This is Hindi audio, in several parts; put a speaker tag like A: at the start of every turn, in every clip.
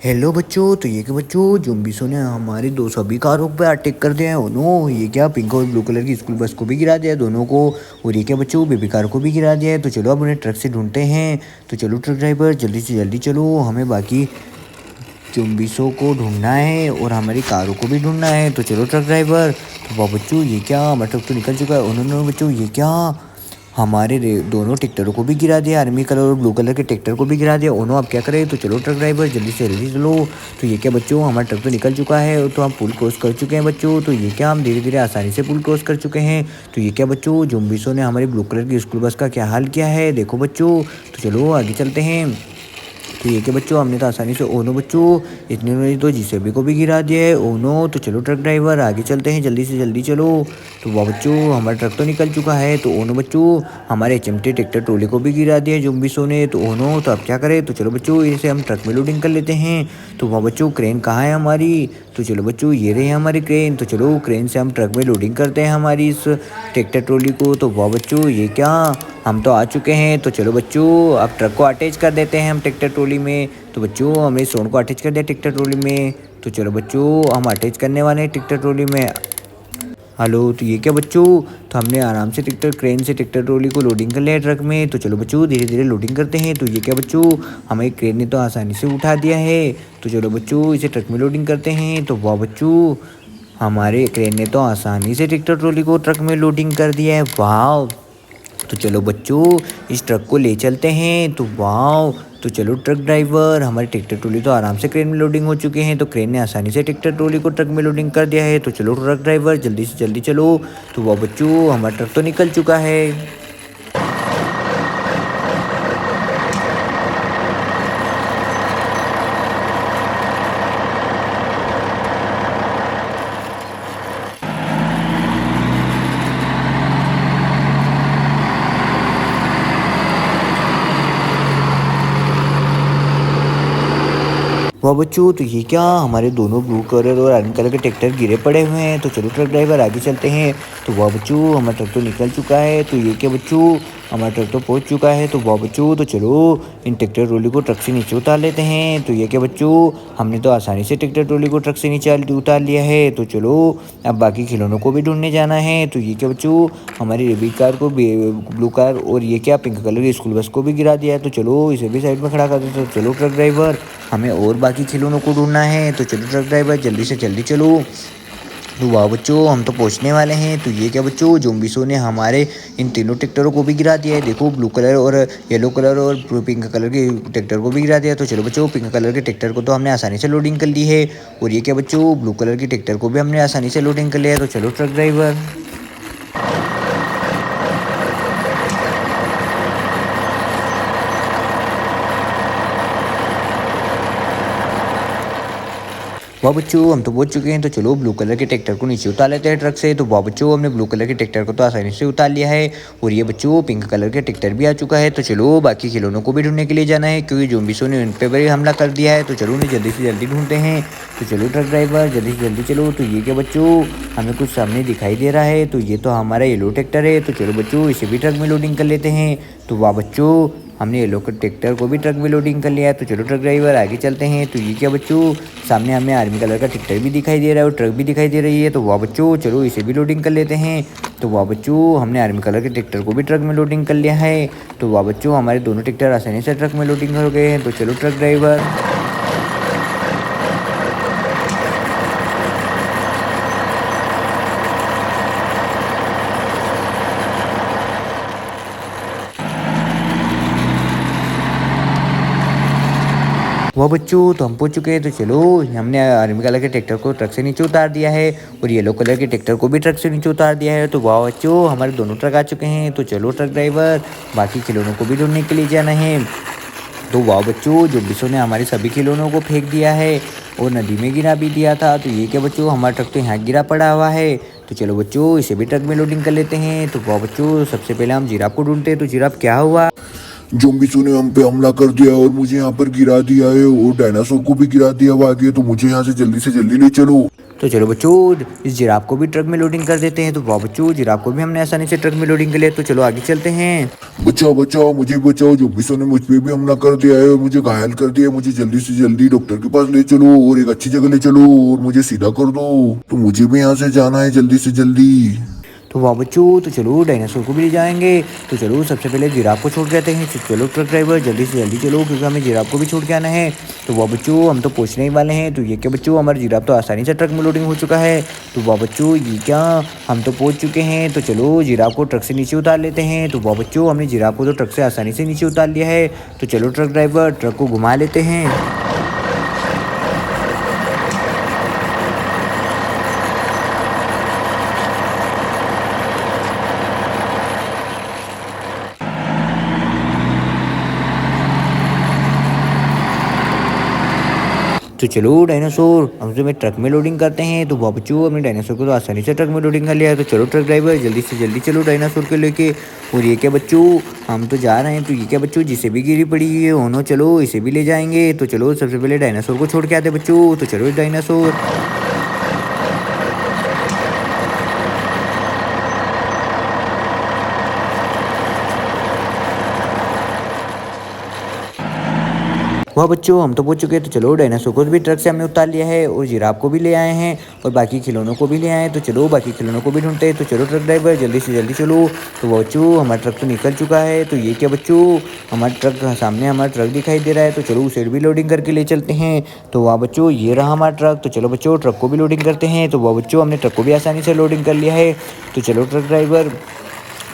A: हेलो बच्चों। तो ये कि बच्चों ज़ॉम्बीज़ों ने हमारी दो सभी कारों पे अटैक कर दिया है। Oh no! ये क्या पिंक और ब्लू कलर की स्कूल बस को भी गिरा दिया है दोनों को। और ये क्या बच्चों बेबी कार को भी गिरा दिया है। तो चलो अब उन्हें ट्रक से ढूंढते हैं। तो चलो ट्रक ड्राइवर जल्दी से जल्दी चलो, हमें बाकी ज़ॉम्बीज़ों को ढूंढना है और हमारी कारों को भी ढूंढना है। तो चलो ट्रक ड्राइवर। तो वाह बच्चों ये क्या, हमारा ट्रक तो निकल चुका है। उन्होंने बच्चों ये क्या, हमारे दोनों ट्रैक्टरों को भी गिरा दिया, आर्मी कलर और ब्लू कलर के ट्रैक्टर को भी गिरा दिया। ओनो अब क्या करें। तो चलो ट्रक ड्राइवर जल्दी से जल्दी चलो। तो ये क्या बच्चों, हमारा ट्रक तो निकल चुका है, तो हम पुल क्रॉस कर चुके हैं बच्चों। तो ये क्या, हम धीरे धीरे आसानी से पुल क्रॉस कर चुके हैं। तो ये क्या बच्चों, ज़ॉम्बीज़ों ने हमारी ब्लू कलर की स्कूल बस का क्या हाल किया है, देखो बच्चों। तो चलो आगे चलते हैं। तो ये कि बच्चों हमने तो आसानी से, ओनो बच्चों इतने ने तो जीसीबी को भी गिरा दिया है। ओनो तो चलो ट्रक ड्राइवर आगे चलते हैं, जल्दी से जल्दी चलो। तो वाह बच्चों हमारा ट्रक तो निकल चुका है। तो ओनो बच्चों हमारे चिमटे ट्रैक्टर ट्रोली को भी गिरा दिया है ज़ॉम्बीज़ों ने। तो ओनो तो अब क्या करें। तो चलो बच्चों इसे हम ट्रक में लोडिंग कर लेते हैं। तो वाह बच्चों क्रेन कहाँ है हमारी। तो चलो बच्चों ये रही हमारी क्रेन। तो चलो क्रेन से हम ट्रक में लोडिंग करते हैं हमारी इस ट्रैक्टर ट्रोली को। तो वाह बच्चों ये क्या, हम तो आ चुके हैं। तो चलो बच्चों अब ट्रक को अटैच कर देते हैं हम ट्रैक्टर ट्रोली में। तो बच्चों हमने सोन को अटैच कर दिया ट्रैक्टर ट्रोली में। तो चलो बच्चों हम अटैच करने वाले हैं ट्रैक्टर ट्रोली में। हेलो। तो ये क्या बच्चों, तो हमने आराम से ट्रैक्टर क्रेन से ट्रैक्टर ट्रोली को लोडिंग कर लिया है ट्रक में। तो चलो बच्चों धीरे धीरे लोडिंग करते हैं। तो ये क्या बच्चों, हमें क्रेन ने तो आसानी से उठा दिया है। तो चलो बच्चों इसे ट्रक में लोडिंग करते हैं। तो वाह बच्चों हमारे क्रेन ने तो आसानी से ट्रैक्टर ट्रोली को ट्रक में लोडिंग कर दिया है। वाह। तो चलो बच्चों इस ट्रक को ले चलते हैं। तो वाह। तो चलो ट्रक ड्राइवर, हमारी ट्रैक्टर ट्रॉली तो आराम से क्रेन में लोडिंग हो चुके हैं। तो क्रेन ने आसानी से ट्रैक्टर ट्रॉली को ट्रक में लोडिंग कर दिया है। तो चलो ट्रक ड्राइवर जल्दी से जल्दी चलो। तो वाह बच्चों हमारा ट्रक तो निकल चुका है। वाह बच्चों, तो ये क्या, हमारे दोनों ब्लू कलर और ऑरेंज कलर के ट्रैक्टर गिरे पड़े हुए हैं। तो चलो ट्रक ड्राइवर आगे चलते हैं। तो वाह बच्चों हमारा ट्रक तो निकल चुका है। तो ये क्या बच्चों, हमारा ट्रक तो पहुंच चुका है। तो वाह बच्चों, तो चलो इन ट्रैक्टर ट्रॉली को ट्रक से नीचे उतार लेते हैं। तो ये क्या बच्चों, हमने तो आसानी से ट्रैक्टर ट्रॉली को ट्रक से नीचे उतार लिया है। तो चलो अब बाकी खिलौनों को भी ढूंढने जाना है। तो ये क्या बच्चों, हमारी रेबिट कार को, ब्लू कार और ये क्या पिंक कलर की स्कूल बस को भी गिरा दिया है। तो चलो इसे भी साइड में खड़ा कर देते हैं। तो चलो ट्रक ड्राइवर, हमें और बाकी खिलौनों को ढूंढना है। तो चलो ट्रक ड्राइवर जल्दी से जल्दी चलो। तो वाह बच्चों हम तो पहुंचने वाले हैं। तो ये क्या बच्चों, ज़ॉम्बीज़ों ने हमारे इन तीनों ट्रैक्टरों को भी गिरा दिया है। देखो ब्लू कलर और येलो कलर और पिंक कलर के ट्रैक्टर को भी गिरा दिया। तो चलो बच्चों पिंक कलर के ट्रैक्टर को तो हमने आसानी से लोडिंग कर ली है। और ये क्या बच्चों, ब्लू कलर के ट्रैक्टर को भी हमने आसानी से लोडिंग कर लिया है। तो चलो ट्रक ड्राइवर। वाह बच्चों हम तो पहुंच चुके हैं। तो चलो ब्लू कलर के ट्रैक्टर को नीचे उतार लेते हैं ट्रक से। तो वाह बच्चों हमने ब्लू कलर के ट्रैक्टर को तो आसानी से उतार लिया है। और ये बच्चों पिंक कलर के ट्रैक्टर भी आ चुका है। तो चलो बाकी खिलौनों को भी ढूंढने के लिए जाना है, क्योंकि ज़ॉम्बीज़ों ने उन पर भी हमला कर दिया है। तो चलो उन्हें जल्दी से जल्दी ढूंढते हैं। तो चलो ट्रक ड्राइवर जल्दी से जल्दी चलो। तो ये क्या बच्चों, हमें कुछ सामने दिखाई दे रहा है। तो ये तो हमारा येलो ट्रैक्टर है। तो चलो बच्चों इसे भी ट्रक में लोडिंग कर लेते हैं। तो वाह बच्चों हमने येलो के ट्रैक्टर को भी ट्रक में लोडिंग कर लिया है। तो चलो ट्रक ड्राइवर आगे चलते हैं। तो ये क्या बच्चों, सामने हमें आर्मी कलर का ट्रैक्टर भी दिखाई दे रहा है और ट्रक भी दिखाई दे रही है। तो वाह बच्चों चलो इसे भी लोडिंग कर लेते हैं। तो वाह बच्चों हमने आर्मी कलर के ट्रैक्टर को भी ट्रक में लोडिंग कर लिया है। तो वाह बच्चों हमारे दोनों ट्रैक्टर आसानी से ट्रक में लोडिंग हो गए हैं। तो चलो ट्रक ड्राइवर। वाह बच्चों तो हम पहुंच चुके हैं। तो चलो हमने आर्मी कलर के ट्रैक्टर को ट्रक से नीचे उतार दिया है और येलो कलर के ट्रैक्टर को भी ट्रक से नीचे उतार दिया है। तो वाह बच्चों हमारे दोनों ट्रक आ चुके हैं। तो चलो ट्रक ड्राइवर बाकी खिलौनों को भी ढूंढने के लिए जाना है। तो वाह बच्चों ज़ॉम्बीज़ों ने हमारे सभी खिलौनों को फेंक दिया है और नदी में गिरा भी दिया था। तो ये क्या बच्चों, हमारा ट्रक तो यहाँ गिरा पड़ा हुआ है। तो चलो बच्चों इसे भी ट्रक में लोडिंग कर लेते हैं। तो वाह बच्चों सबसे पहले हम जिराफ को ढूंढते हैं। तो जिराफ क्या हुआ।
B: ज़ॉम्बीज़ों ने हम पे हमला कर दिया और मुझे यहाँ पर गिरा दिया है और डायनासोर को भी गिरा दिया हुआ आगे। तो मुझे यहाँ से जल्दी ले चलो।
A: तो चलो बच्चों इस जिराफ को भी ट्रक में लोडिंग कर देते हैं। तो वाह बच्चों जिराफ को भी हमने आसानी से ट्रक में लोडिंग कर लिया। तो चलो आगे चलते हैं।
B: बचाओ बचाओ, मुझे बचाओ, ज़ॉम्बियों ने मुझ पे भी हमला कर दिया है और मुझे घायल कर दिया है। मुझे जल्दी से जल्दी डॉक्टर के पास ले चलो और एक अच्छी जगह ले चलो और मुझे सीधा कर दो। तो मुझे भी यहाँ से जाना है जल्दी से जल्दी।
A: तो वाह बच्चों तो चलो डायनासोर को भी ले जाएंगे। तो चलो सबसे पहले जिराफ को छोड़ के आते हैं। तो चलो ट्रक ड्राइवर जल्दी से जल्दी चलो, क्योंकि हमें जिराफ को भी छोड़ के आना है। तो वाह बच्चों हम तो पहुंचने ही वाले हैं। तो ये क्या बच्चों हमारा जिराफ तो आसानी से ट्रक में लोडिंग हो चुका है। तो वाह बच्चों ये क्या, हम तो पहुंच चुके हैं। तो चलो जिराफ को ट्रक से नीचे उतार लेते हैं। तो वाह बच्चों हमने जिराफ को तो ट्रक से आसानी से नीचे उतार लिया है। तो चलो ट्रक ड्राइवर ट्रक को घुमा लेते हैं। तो चलो डायनासोर हम तुम्हें ट्रक में लोडिंग करते हैं। तो वाह बच्चों हमने डायनासोर को तो आसानी से ट्रक में लोडिंग कर लिया है। तो चलो ट्रक ड्राइवर जल्दी से जल्दी चलो डायनासोर को लेके। और ये क्या बच्चों हम तो जा रहे हैं। तो ये क्या बच्चों जिसे भी गिरी पड़ी है ओनो, चलो इसे भी ले जाएंगे। तो चलो सबसे पहले डायनासोर को छोड़ के आते बच्चों। तो चलो डायनासोर। वाह बच्चों हम तो पहुंच चुके हैं। तो चलो डायनासोर को भी ट्रक से हमने उतार लिया है और जिराफ को भी ले आए हैं और बाकी खिलौनों को भी ले आए हैं। तो चलो बाकी खिलौनों को भी ढूंढते हैं। तो चलो ट्रक ड्राइवर जल्दी से जल्दी चलो। तो वाह बच्चों हमारा ट्रक तो निकल चुका है। तो ये क्या बच्चों हमारा ट्रक सामने हमारा ट्रक दिखाई दे रहा है। तो चलो उसे भी लोडिंग करके ले चलते हैं। तो वाह बच्चों ये रहा हमारा ट्रक। तो चलो बच्चों ट्रक को भी लोडिंग करते हैं। तो वाह बच्चों हमने ट्रक को भी आसानी से लोडिंग कर लिया है। तो चलो ट्रक ड्राइवर।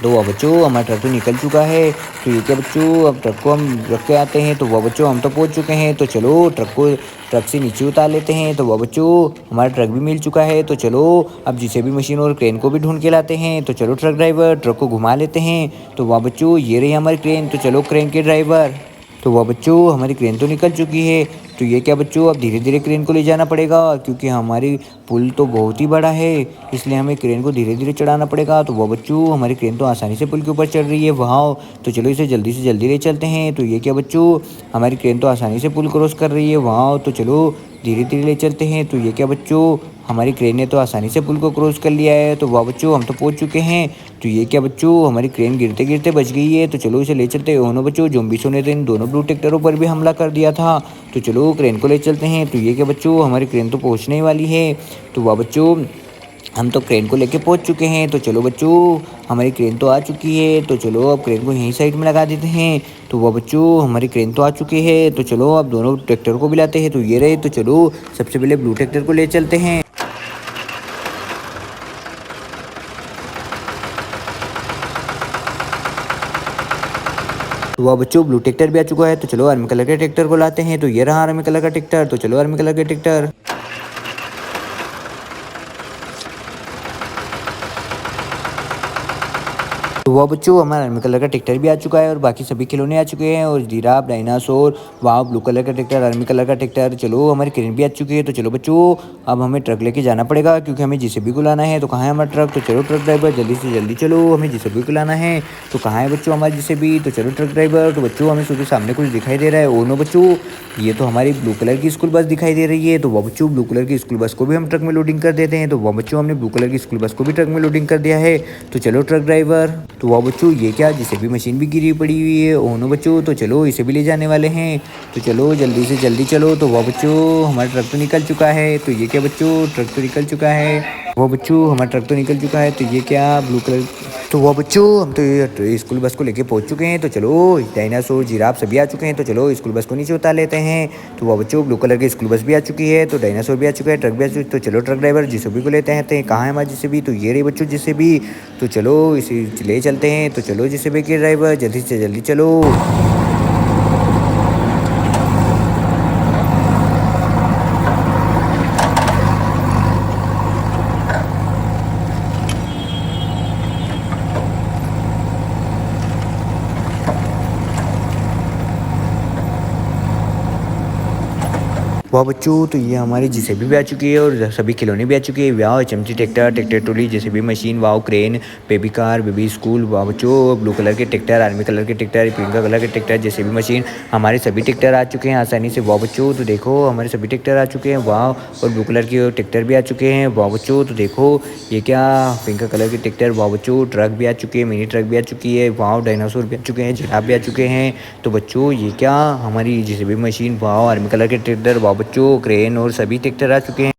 A: तो वाह बच्चों हमारा ट्रक तो निकल चुका है। तो ये क्या बच्चों अब ट्रक को हम रख के आते हैं। तो वाह बच्चों हम तो पहुंच चुके हैं। तो चलो ट्रक को ट्रक से नीचे उतार लेते हैं। तो वाह बच्चों हमारा ट्रक भी मिल चुका है। तो चलो अब जिसे भी मशीन और क्रेन को भी ढूंढ के लाते हैं। तो चलो ट्रक ड्राइवर ट्रक को घुमा लेते हैं। तो वाह बच्चों ये रही हमारी क्रेन। तो चलो क्रेन के ड्राइवर। तो वाह बच्चों हमारी क्रेन तो निकल चुकी है। तो ये क्या बच्चों अब धीरे धीरे क्रेन को ले जाना पड़ेगा, क्योंकि हमारी पुल तो बहुत ही बड़ा है, इसलिए हमें क्रेन को धीरे धीरे चढ़ाना पड़ेगा। तो वाह बच्चों हमारी क्रेन तो आसानी से पुल के ऊपर चढ़ रही है। वाह तो चलो इसे जल्दी से जल्दी ले चलते हैं। तो ये क्या बच्चों हमारी क्रेन तो आसानी से पुल क्रॉस कर रही है। वाह तो चलो धीरे धीरे ले चलते हैं। तो ये क्या बच्चों हमारी क्रेन ने तो आसानी से पुल को क्रॉस कर लिया है। तो वाह बच्चों हम तो पहुंच चुके हैं। तो ये क्या बच्चों हमारी क्रेन गिरते गिरते बच गई है। तो चलो इसे ले चलते हैं। दोनों बच्चों ज़ॉम्बियों ने तो इन दोनों ब्लू ट्रैक्टरों पर भी हमला कर दिया था। तो चलो क्रेन को ले चलते हैं। तो ये क्या बच्चों हमारी क्रेन तो पहुंचने ही वाली है। तो वाह बच्चों हम तो क्रेन को लेके पहुंच चुके हैं। तो चलो बच्चों हमारी क्रेन तो आ चुकी है। तो चलो अब क्रेन को यहीं साइड में लगा देते हैं। तो वाह बच्चों हमारी क्रेन तो आ चुकी है। तो चलो अब दोनों ट्रैक्टर को भी लाते हैं। तो ये रहे। तो चलो सबसे पहले ब्लू ट्रैक्टर को ले चलते हैं। तो वाह बच्चों ब्लू ट्रैक्टर भी आ चुका है। तो चलो आर्मी कलर के ट्रैक्टर को लाते हैं। तो ये रहा आर्मी कलर का ट्रैक्टर। तो चलो आर्मी कलर के ट्रैक्टर। तो वाह बच्चों हमारा आर्मी कलर का ट्रैक्टर भी आ चुका है और बाकी सभी खिलौने आ चुके हैं और जिराफ डायनासोर वाह ब्लू कलर का ट्रैक्टर आर्मी कलर का ट्रैक्टर। चलो हमारी क्रेन भी आ चुकी है। तो चलो बच्चों अब हमें ट्रक लेके जाना पड़ेगा, क्योंकि हमें जेसीबी को लाना है। तो कहाँ है हमारा ट्रक। तो चलो ट्रक ड्राइवर जल्दी से जल्दी चलो, हमें जेसीबी को लाना है। तो कहाँ है बच्चों हमारी जेसीबी। तो चलो ट्रक ड्राइवर। तो बच्चों हमें सीधे सामने कुछ दिखाई दे रहा है। ओ नो बच्चों ये तो हमारी ब्लू कलर की स्कूल बस दिखाई दे रही है। तो वह बच्चों ब्लू कलर की स्कूल बस को भी हम ट्रक में लोडिंग कर देते हैं। तो वह बच्चों हमने ब्लू कलर की स्कूल बस को भी ट्रक में लोडिंग कर दिया है। तो चलो ट्रक ड्राइवर। तो वह बच्चों ये क्या जिसे भी मशीन भी गिरी पड़ी हुई है। ओनो बच्चों तो चलो इसे भी ले जाने वाले हैं। तो चलो जल्दी से जल्दी चलो। तो वह बच्चों हमारा ट्रक तो निकल चुका है। तो ये क्या बच्चों ट्रक तो निकल चुका है। वह बच्चों हमारा ट्रक तो निकल चुका है। तो ये क्या ब्लू कलर। तो वह बच्चों हम तो ये स्कूल बस को लेके पहुंच चुके हैं। तो चलो डायनासोर जिराफ सभी आ चुके हैं। तो चलो स्कूल बस को नीचे उतार लेते हैं। तो वह बच्चों ब्लू कलर की स्कूल बस भी आ चुकी है। तो डायनासोर भी आ चुका है, ट्रक भी आ चुका है। तो चलो ट्रक ड्राइवर जेसीबी को लेते हैं। कहाँ है हमारा जेसीबी। तो ये रही बच्चों जेसीबी। तो चलो इसे ले चलते हैं। तो चलो जेसीबी के ड्राइवर जल्दी से जल्दी चलो। वाह बच्चों, तो ये हमारी जेसीबी भी आ चुकी है और सभी खिलौने भी आ चुके हैं। वाह, चमची tractor, tractor trolley, JCB machine, वाह crane, baby car, baby school. वाह बच्चों, ब्लू कलर के ट्रैक्टर, आर्मी कलर के ट्रैक्टर, पिंक कलर के ट्रैक्टर, जेसीबी मशीन, हमारे सभी ट्रैक्टर आ चुके हैं आसानी से। वाह बच्चों, तो देखो हमारे सभी ट्रैक्टर आ चुके हैं। वाह, और ब्लू कलर के ट्रैक्टर भी आ चुके हैं। वाह बच्चों, तो देखो ये क्या पिंक कलर के ट्रैक्टर। वाह बच्चों, ट्रक भी आ चुके हैं, मिनी ट्रक भी आ चुकी है। वाह, डायनासोर भी आ चुके हैं, जिराफ भी आ चुके हैं। तो बच्चों ये क्या हमारी जेसीबी मशीन, वाह आर्मी कलर के ट्रैक्टर, वाह बच्चों क्रेन और सभी ट्रैक्टर आ चुके हैं।